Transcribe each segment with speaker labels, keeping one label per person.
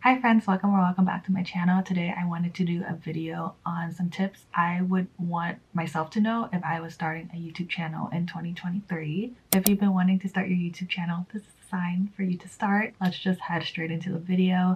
Speaker 1: Hi friends, welcome back to my channel. Today I wanted to do a video on some tips I would want myself to know if I was starting a YouTube channel in 2023. If you've been wanting to start your YouTube channel, this is a sign for you to start. Let's just head straight into the video.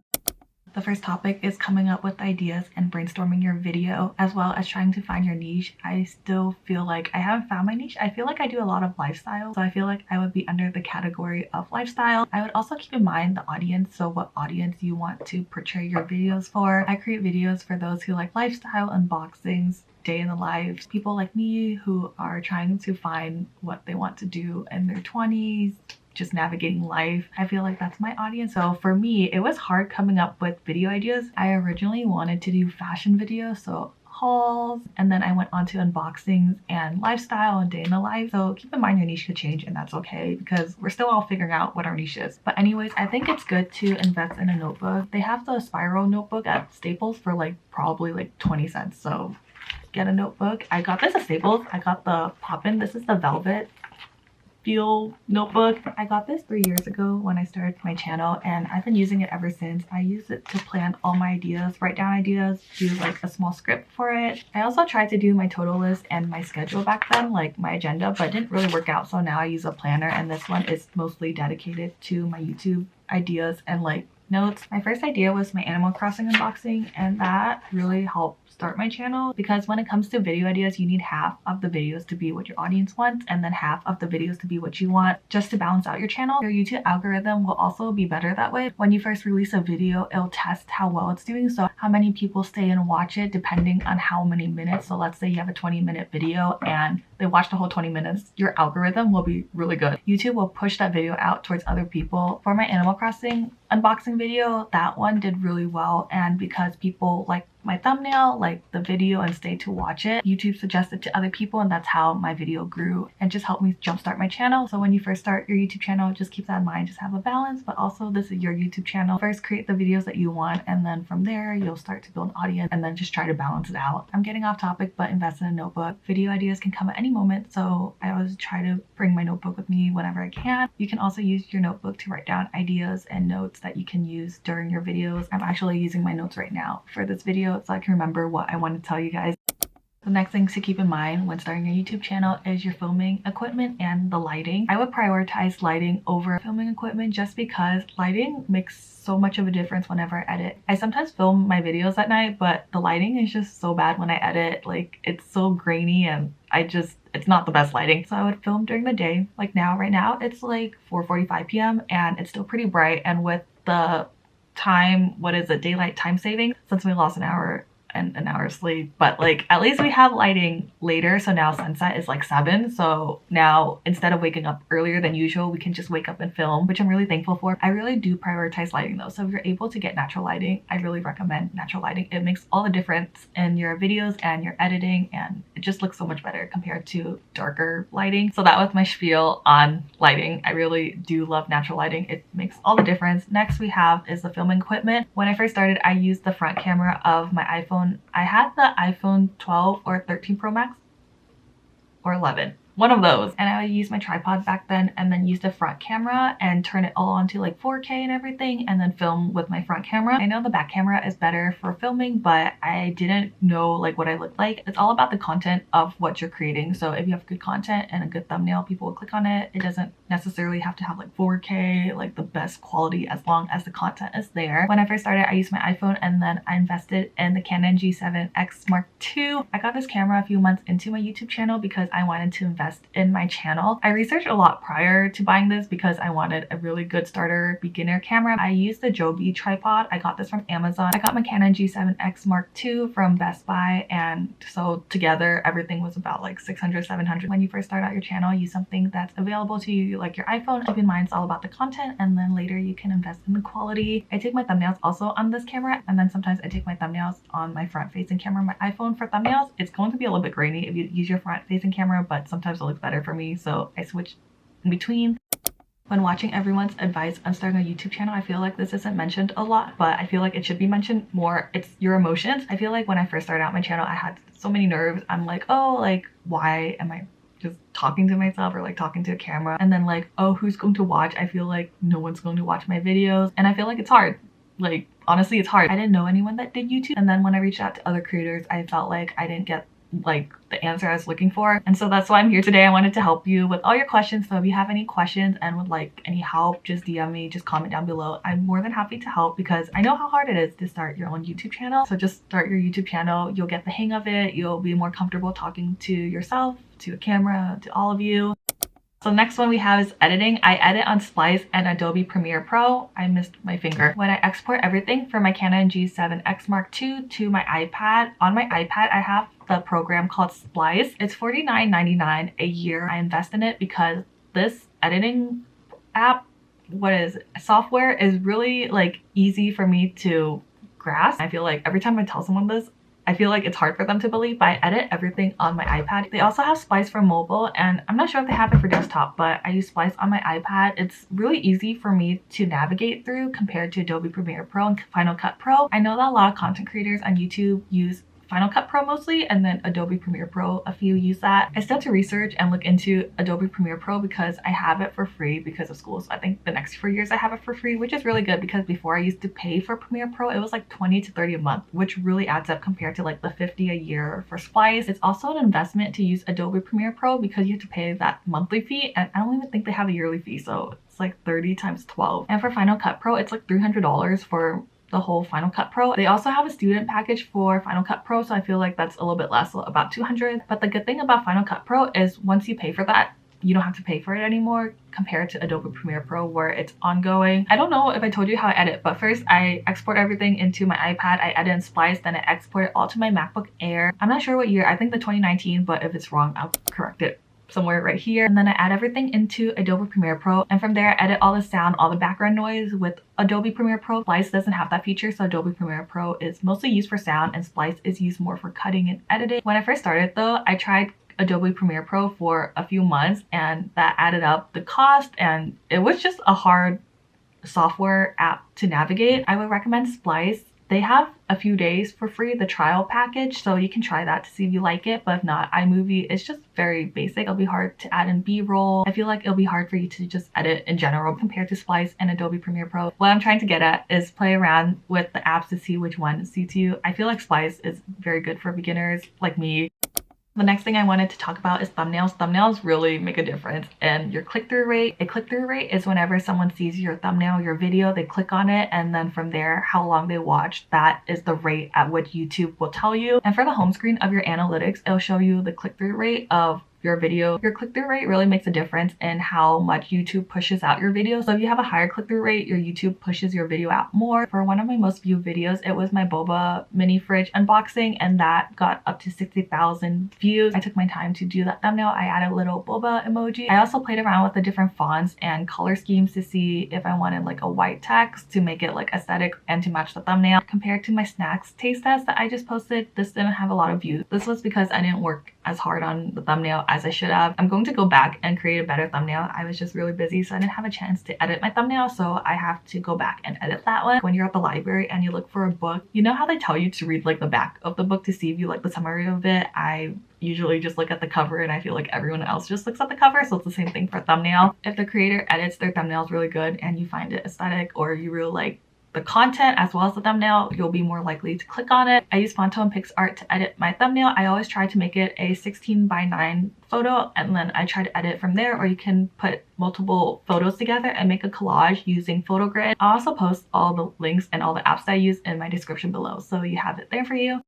Speaker 1: The first topic is coming up with ideas and brainstorming your video, as well as trying to find your niche. I still feel like I haven't found my niche. I feel like I do a lot of lifestyle, so I feel like I would be under the category of lifestyle. I would also keep in mind the audience, so what audience you want to portray your videos for. I create videos for those who like lifestyle, unboxings, day in the life, people like me who are trying to find what they want to do in their 20s, just navigating life. I feel like that's my audience. So for me, it was hard coming up with video ideas. I originally wanted to do fashion videos, so hauls, and then I went on to unboxings and lifestyle and day in the life. So keep in mind your niche could change, and that's okay because we're still all figuring out what our niche is. But anyways, I think it's good to invest in a notebook. They have the spiral notebook at Staples for probably 20 cents. So get a notebook. I got this at Staples. I got the Poppin. This is the velvet feel notebook. I got this 3 years ago when I started my channel, and I've been using it ever since. I use it to plan all my ideas, write down ideas, do like a small script for it. I also tried to do my total list and my schedule back then, like my agenda, but it didn't really work out. So now I use a planner, and this one is mostly dedicated to my YouTube ideas and notes. My first idea was my Animal Crossing unboxing, and that really helped start my channel because when it comes to video ideas, you need half of the videos to be what your audience wants and then half of the videos to be what you want, just to balance out your channel. Your YouTube algorithm will also be better that way. When you first release a video, it'll test how well it's doing, so how many people stay and watch it depending on how many minutes. So let's say you have a 20-minute video and they watch the whole 20 minutes, your algorithm will be really good. YouTube will push that video out towards other people. For my Animal Crossing unboxing video, that one did really well, and because people like my thumbnail, like the video, and stayed to watch it, YouTube suggested to other people, and that's how my video grew and just helped me jumpstart my channel. So when you first start your YouTube channel, just keep that in mind. Just have a balance, but also this is your YouTube channel. First create the videos that you want, and then from there you'll start to build an audience, and then just try to balance it out. I'm getting off topic, but invest in a notebook. Video ideas can come at any moment, so I always try to bring my notebook with me whenever I can. You can also use your notebook to write down ideas and notes that you can use during your videos. I'm actually using my notes right now for this video so I can remember what I want to tell you guys. The next things to keep in mind when starting your YouTube channel is your filming equipment and the lighting. I would prioritize lighting over filming equipment just because lighting makes so much of a difference whenever I edit. I sometimes film my videos at night, but the lighting is just so bad when I edit. It's so grainy and it's not the best lighting. So I would film during the day. Like now, right now, it's 4:45 p.m. and it's still pretty bright, and with the time, daylight time saving, since we lost an hour and an hour of sleep, but at least we have lighting later. So now sunset is 7, so now instead of waking up earlier than usual, we can just wake up and film, which I'm really thankful for. I really do prioritize lighting though, so if you're able to get natural lighting, I really recommend natural lighting. It makes all the difference in your videos and your editing, and it just looks so much better compared to darker lighting. So that was my spiel on lighting. I really do love natural lighting. It makes all the difference. Next we have is the filming equipment. When I first started, I used the front camera of my iPhone. I had the iPhone 12 or 13 Pro Max or 11. One of those, and I would use my tripod back then and then use the front camera and turn it all onto 4K and everything, and then film with my front camera. I know the back camera is better for filming, but I didn't know what I looked like. It's all about the content of what you're creating. So if you have good content and a good thumbnail, people will click on it. It doesn't necessarily have to have 4K, the best quality, as long as the content is there. When I first started, I used my iPhone, and then I invested in the Canon G7X Mark II. I got this camera a few months into my YouTube channel because I wanted to invest in my channel. I researched a lot prior to buying this because I wanted a really good starter beginner camera. I used the Joby tripod. I got this from Amazon. I got my Canon G7X Mark II from Best Buy, and so together everything was about $600, $700. When you first start out your channel, use something that's available to you, like your iPhone. Keep in mind it's all about the content, and then later you can invest in the quality. I take my thumbnails also on this camera, and then sometimes I take my thumbnails on my front facing camera. My iPhone, for thumbnails, it's going to be a little bit grainy if you use your front facing camera, but sometimes it looks better for me, so I switch in between. When watching everyone's advice on starting a YouTube channel, I feel like this isn't mentioned a lot, but I feel like it should be mentioned more. It's your emotions. I feel like when I first started out my channel, I had so many nerves. I'm why am I just talking to myself or talking to a camera? And then oh, who's going to watch? I feel like no one's going to watch my videos, and I feel like it's hard. Like, honestly, it's hard. I didn't know anyone that did YouTube, and then when I reached out to other creators, I felt like I didn't get like the answer I was looking for, and so that's why I'm here today. I wanted to help you with all your questions. So if you have any questions and would like any help, just DM me, just comment down below. I'm more than happy to help because I know how hard it is to start your own YouTube channel. So just start your YouTube channel, you'll get the hang of it, you'll be more comfortable talking to yourself, to a camera, to all of you. So next one we have is editing. I edit on Splice and Adobe Premiere Pro. I missed my finger. When I export everything from my Canon G7X Mark II to my iPad, on my iPad I have the program called Splice. It's $49.99 a year. I invest in it because this editing app, software is really like easy for me to grasp. I feel like every time I tell someone this, I feel like it's hard for them to believe, but I edit everything on my iPad. They also have Splice for mobile, and I'm not sure if they have it for desktop, but I use Splice on my iPad. It's really easy for me to navigate through compared to Adobe Premiere Pro and Final Cut Pro. I know that a lot of content creators on YouTube use Final Cut Pro mostly, and then Adobe Premiere Pro, a few use that. I still have to research and look into Adobe Premiere Pro because I have it for free because of school. So I think the next 4 years I have it for free, which is really good because before I used to pay for Premiere Pro, it was like 20 to 30 a month, which really adds up compared to like the 50 a year for Splice. It's also an investment to use Adobe Premiere Pro because you have to pay that monthly fee, and I don't even think they have a yearly fee, so it's like 30 times 12. And for Final Cut Pro, it's like $300 for the whole Final Cut Pro. They also have a student package for Final Cut Pro, so I feel like that's a little bit less, about $200. But the good thing about Final Cut Pro is once you pay for that, you don't have to pay for it anymore compared to Adobe Premiere Pro where it's ongoing. I don't know if I told you how I edit, but first I export everything into my iPad. I edit in Splice, then I export it all to my MacBook Air. I'm not sure what year, I think the 2019, but if it's wrong, I'll correct it somewhere right here. And then I add everything into Adobe Premiere Pro, and from there I edit all the sound, all the background noise with Adobe Premiere Pro. Splice doesn't have that feature, so Adobe Premiere Pro is mostly used for sound and Splice is used more for cutting and editing. When I first started though, I tried Adobe Premiere Pro for a few months, and that added up the cost, and it was just a hard software app to navigate. I would recommend Splice. They have a few days for free, the trial package, so you can try that to see if you like it. But if not, iMovie is just very basic. It'll be hard to add in B-roll. I feel like it'll be hard for you to just edit in general compared to Splice and Adobe Premiere Pro. What I'm trying to get at is play around with the apps to see which one suits you. I feel like Splice is very good for beginners like me. The next thing I wanted to talk about is thumbnails. Thumbnails really make a difference in your click-through rate. A click-through rate is whenever someone sees your thumbnail, your video, they click on it, and then from there, how long they watch, that is the rate at which YouTube will tell you. And for the home screen of your analytics, it'll show you the click-through rate of your video. Your click-through rate really makes a difference in how much YouTube pushes out your video. So if you have a higher click-through rate, your YouTube pushes your video out more. For one of my most viewed videos, it was my boba mini fridge unboxing, and that got up to 60,000 views. I took my time to do that thumbnail. I added a little boba emoji. I also played around with the different fonts and color schemes to see if I wanted like a white text to make it like aesthetic and to match the thumbnail. Compared to my snacks taste test that I just posted, this didn't have a lot of views. This was because I didn't work as hard on the thumbnail as I should have. I'm going to go back and create a better thumbnail. I was just really busy, so I didn't have a chance to edit my thumbnail, so I have to go back and edit that one. When you're at the library and you look for a book, you know how they tell you to read like the back of the book to see if you like the summary of it? I usually just look at the cover, and I feel like everyone else just looks at the cover, so it's the same thing for thumbnail. If the creator edits their thumbnails really good and you find it aesthetic, or you really like the content as well as the thumbnail, you'll be more likely to click on it. I use Phonto and PicsArt to edit my thumbnail. I always try to make it a 16:9 photo, and then I try to edit from there, or you can put multiple photos together and make a collage using PhotoGrid. I'll also post all the links and all the apps that I use in my description below, so you have it there for you.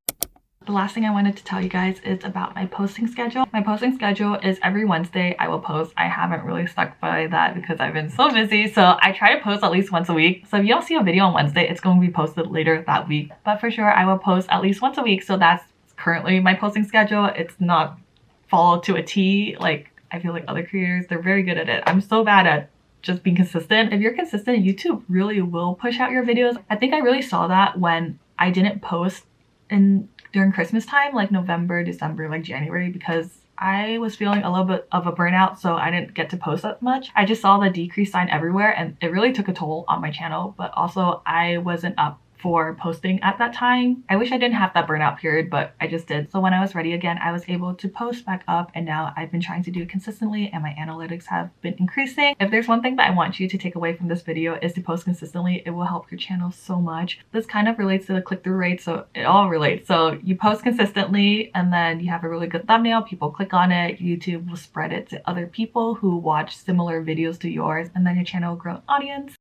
Speaker 1: The last thing I wanted to tell you guys is about my posting schedule. My posting schedule is every Wednesday I will post. I haven't really stuck by that because I've been so busy, so I try to post at least once a week. So if you don't see a video on Wednesday, it's going to be posted later that week. But for sure, I will post at least once a week, so that's currently my posting schedule. It's not followed to a T. Like, I feel like other creators, they're very good at it. I'm so bad at just being consistent. If you're consistent, YouTube really will push out your videos. I think I really saw that when I didn't post during Christmas time, like November, December, like January, because I was feeling a little bit of a burnout, so I didn't get to post that much. I just saw the decrease sign everywhere, and it really took a toll on my channel, but also I wasn't up for posting at that time. I wish I didn't have that burnout period, but I just did. So when I was ready again, I was able to post back up, and now I've been trying to do it consistently and my analytics have been increasing. If there's one thing that I want you to take away from this video is to post consistently. It will help your channel so much. This kind of relates to the click-through rate, so it all relates. So you post consistently and then you have a really good thumbnail, people click on it, YouTube will spread it to other people who watch similar videos to yours, and then your channel will grow an audience.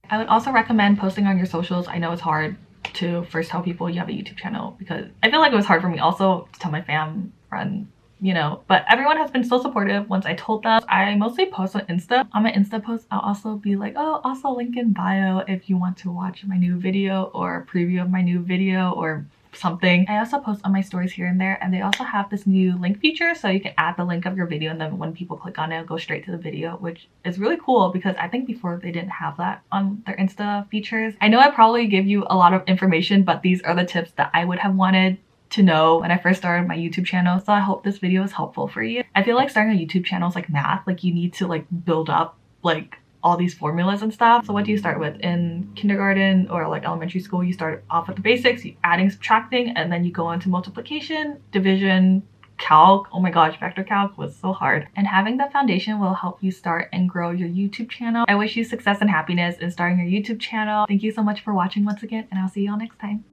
Speaker 1: I would also recommend posting on your socials. I know it's hard to first tell people you have a YouTube channel because I feel like it was hard for me also to tell my friends, you know, but everyone has been so supportive once I told them. I mostly post on Insta. On my Insta post, I'll also be like, oh, also link in bio if you want to watch my new video or a preview of my new video or something. I also post on my stories here and there, and they also have this new link feature, so you can add the link of your video and then when people click on it, it'll go straight to the video, which is really cool because I think before they didn't have that on their Insta features. I know I probably give you a lot of information, but these are the tips that I would have wanted to know when I first started my YouTube channel, so I hope this video is helpful for you. I feel like starting a YouTube channel is like math. Like you need to like build up like all these formulas and stuff. So what do you start with? In kindergarten or like elementary school, you start off with the basics, you adding, subtracting, and then you go into multiplication, division, calc. Oh my gosh, vector calc was so hard. And having that foundation will help you start and grow your YouTube channel. I wish you success and happiness in starting your YouTube channel. Thank you so much for watching once again, and I'll see you all next time.